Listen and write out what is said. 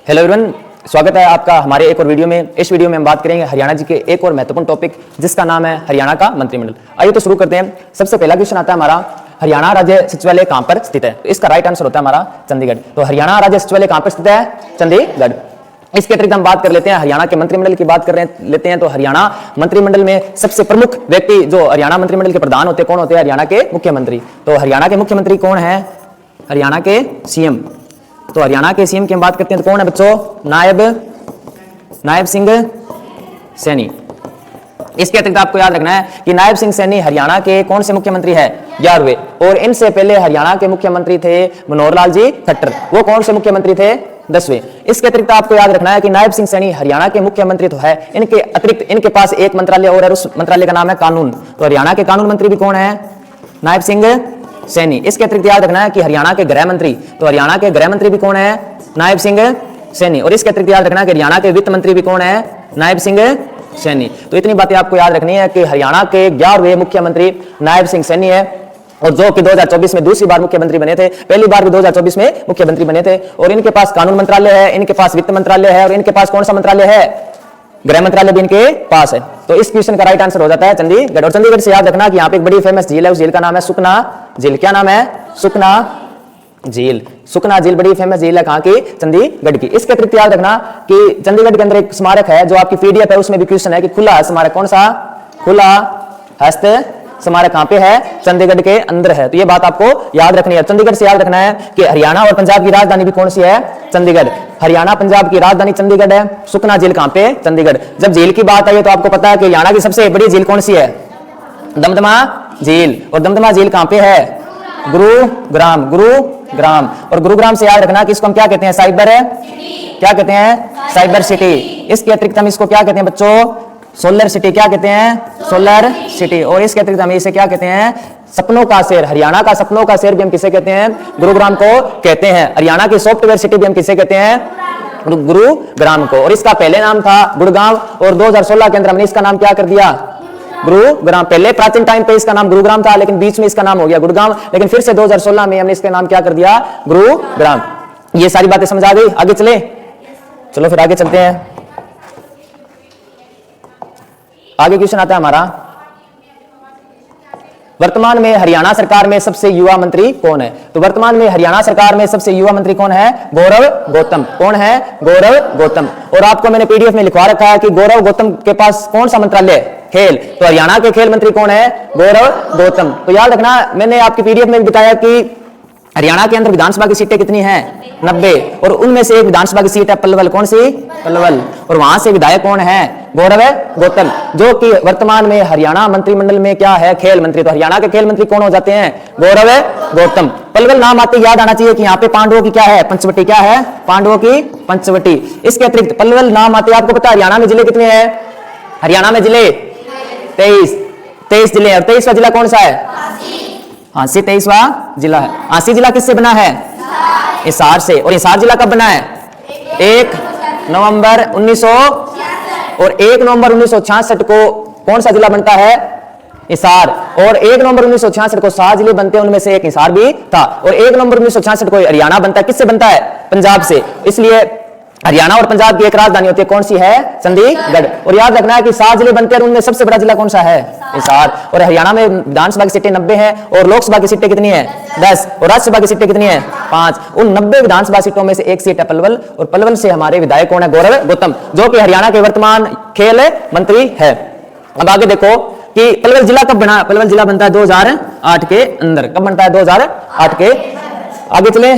Hello everyone, स्वागत है आपका हमारे एक और वीडियो में। इस वीडियो में हम बात करेंगे हरियाणा जी के एक और महत्वपूर्ण टॉपिक जिसका नाम है हरियाणा का मंत्रिमंडल। आइए तो शुरू करते हैं। सबसे पहला क्वेश्चन आता है हमारा, हरियाणा राज्य सचिवालय कहां पर स्थित है? तो इसका राइट आंसर होता है हमारा चंडीगढ़। तो हरियाणा राज्य सचिवालय कहां पर स्थित है? चंडीगढ़। इसके अतिरिक्त हम बात कर लेते हैं हरियाणा के मंत्रिमंडल की बात लेते हैं। तो हरियाणा मंत्रिमंडल में सबसे प्रमुख व्यक्ति जो हरियाणा मंत्रिमंडल के प्रधान होते हैं, कौन होते हैं? हरियाणा के मुख्यमंत्री। तो हरियाणा के मुख्यमंत्री कौन है? हरियाणा के सीएम। तो हरियाणा के सीएम की हम बात करते हैं तो कौन है बच्चों? नायब सिंह सैनी। इसके अतिरिक्त आपको याद रखना है कि नायब सिंह सैनी हरियाणा के कौन से मुख्यमंत्री है? 11वें। और इनसे पहले हरियाणा के मुख्यमंत्री थे मनोहर लाल जी खट्टर। वो कौन से मुख्यमंत्री थे? 10वें। इसके अतिरिक्त आपको याद रखना है कि नायब सिंह सैनी हरियाणा के मुख्यमंत्री तो है, इनके अतिरिक्त इनके पास एक मंत्रालय और है, उस मंत्रालय का नाम है कानून। तो हरियाणा के कानून मंत्री भी कौन है? नायब सिंह सैनी। इसके अतिरिक्त याद रखना है कि हरियाणा के गृह मंत्री, तो हरियाणा के गृह मंत्री भी कौन है? नायब सिंह सैनी। और इसके अतिरिक्त याद रखना है कि हरियाणा के वित्त मंत्री भी कौन है? नायब सिंह सैनी। तो इतनी बातें आपको याद रखनी है कि हरियाणा के 11वें मुख्यमंत्री नायब सिंह सैनी है, और जो कि 2024 में दूसरी बार मुख्यमंत्री बने थे। पहली बार भी 2024 में मुख्यमंत्री बने थे। और इनके पास कानून मंत्रालय है, इनके पास वित्त मंत्रालय है, और इनके पास कौन सा मंत्रालय है? गृह मंत्रालय भी इनके पास है। तो इस क्वेश्चन का राइट आंसर हो जाता है चंडीगढ़। और चंडीगढ़ से याद रखना कि यहाँ पे एक बड़ी फेमस झील है, उस झील का नाम है सुखना झील। क्या नाम है? सुखना झील। सुखना झील बड़ी फेमस झील है कहाँ की? चंडीगढ़ की। इसके अतिरिक्त याद रखना कि चंडीगढ़ के अंदर एक स्मारक है जो आपकी पीडीएफ है, उसमें भी क्वेश्चन है कि खुला स्मारक कौन सा? खुला हस्त स्मारक कहां पे है? चंडीगढ़ के अंदर है। तो ये बात आपको याद रखनी है। चंडीगढ़ से याद रखना है कि हरियाणा और पंजाब की राजधानी भी कौन सी है? चंडीगढ़। हरियाणा पंजाब की राजधानी चंडीगढ़ है। सुखना झील कहां पे? चंडीगढ़। जब झील की बात आई तो आपको पता है कि हरियाणा की सबसे बड़ी झील कौन सी है? दमदमा झील। और दमदमा झील कहां पे है? गुरुग्राम। गुरुग्राम। और गुरुग्राम से याद रखना कि इसको हम क्या कहते हैं? साइबर। क्या कहते हैं? Cyber city. इसके अतिरिक्त हम इसको क्या कहते हैं बच्चों? Solar city. क्या कहते हैं? Solar city. और इसके अतिरिक्त हम इसे क्या कहते हैं? सपनों का शहर। हरियाणा का सपनों का शहर भी हम किसे कहते हैं? गुरुग्राम को कहते हैं। हरियाणा की सॉफ्टवेयर सिटी भी हम किसे कहते हैं? गुरुग्राम को। और इसका पहले नाम था गुड़गांव, और 2016 के अंदर हमने इसका नाम क्या कर दिया? गुरुग्राम। पहले प्राचीन टाइम पे इसका नाम गुरुग्राम था, लेकिन बीच में इसका नाम हो गया गुड़गांव। लेकिन फिर से 2016 में हमने इसका नाम क्या कर दिया? गुरुग्राम। ये सारी बातें समझ आ गई? आगे चले? चलो फिर आगे चलते हैं। आगे क्वेश्चन आता है हमारा, वर्तमान में हरियाणा सरकार में सबसे युवा मंत्री कौन है? तो वर्तमान में हरियाणा सरकार में सबसे युवा मंत्री कौन है? गौरव गौतम। कौन है? गौरव गौतम। और आपको मैंने पीडीएफ में लिखवा रखा है कि गौरव गौतम के पास कौन सा मंत्रालय? खेल। तो हरियाणा के खेल मंत्री कौन है? गौरव गौतम। तो याद रखना, मैंने आपकी पीडीएफ में भी बताया कि हरियाणा के अंदर विधानसभा की सीटें कितनी हैं? 90। और उनमें से एक विधानसभा की सीट है पलवल। कौन सी? पलवल। और वहां से विधायक कौन है? गौरव गौतम, जो कि वर्तमान में हरियाणा मंत्रिमंडल में क्या है? खेल मंत्री। तो हरियाणा के खेल मंत्री कौन हो जाते हैं? गौरव गौतम। पलवल नाम आते याद आना चाहिए कि यहाँ पे पांडवों की क्या है? पंचवटी। क्या है? पांडवों की पंचवटी। इसके अतिरिक्त पलवल नाम आते आपको पता है हरियाणा में जिले कितने हैं? हरियाणा में जिले 23 जिले। और 23वां जिला कौन सा है? हांसी 23वां जिला है। हांसी जिला किससे बना है? हिसार से। और हिसार जिला कब बना है? 1 नवंबर 1966। और 1 नवंबर 1966 को कौन सा जिला बनता है? हिसार। और 1 नवंबर 1966 को 7 जिले बनते हैं, उनमें से एक हिसार भी था। और 1 नवंबर 1966 को हरियाणा बनता है। किससे बनता है? पंजाब से। इसलिए हरियाणा और पंजाब की एक राजधानी होती है, कौन सी है? चंडीगढ़। और याद रखना है कि 7 जिले बनते हैं, उनमें सबसे बड़ा जिला कौन सा है? हिसार। और हरियाणा में विधानसभा की सीटें 90 हैं, और लोकसभा की सीटें कितनी है? 10। और राज्यसभा की सीटें कितनी है? 5। उन 90 विधानसभा सीटों में से एक सीट है पलवल, और पलवल से हमारे विधायक कौन है? गौरव गौतम, जो कि हरियाणा के वर्तमान खेल मंत्री है। अब आगे देखो कि पलवल जिला कब बना? पलवल जिला बनता है 2008 के अंदर। कब बनता है? 2008 के। आगे चले।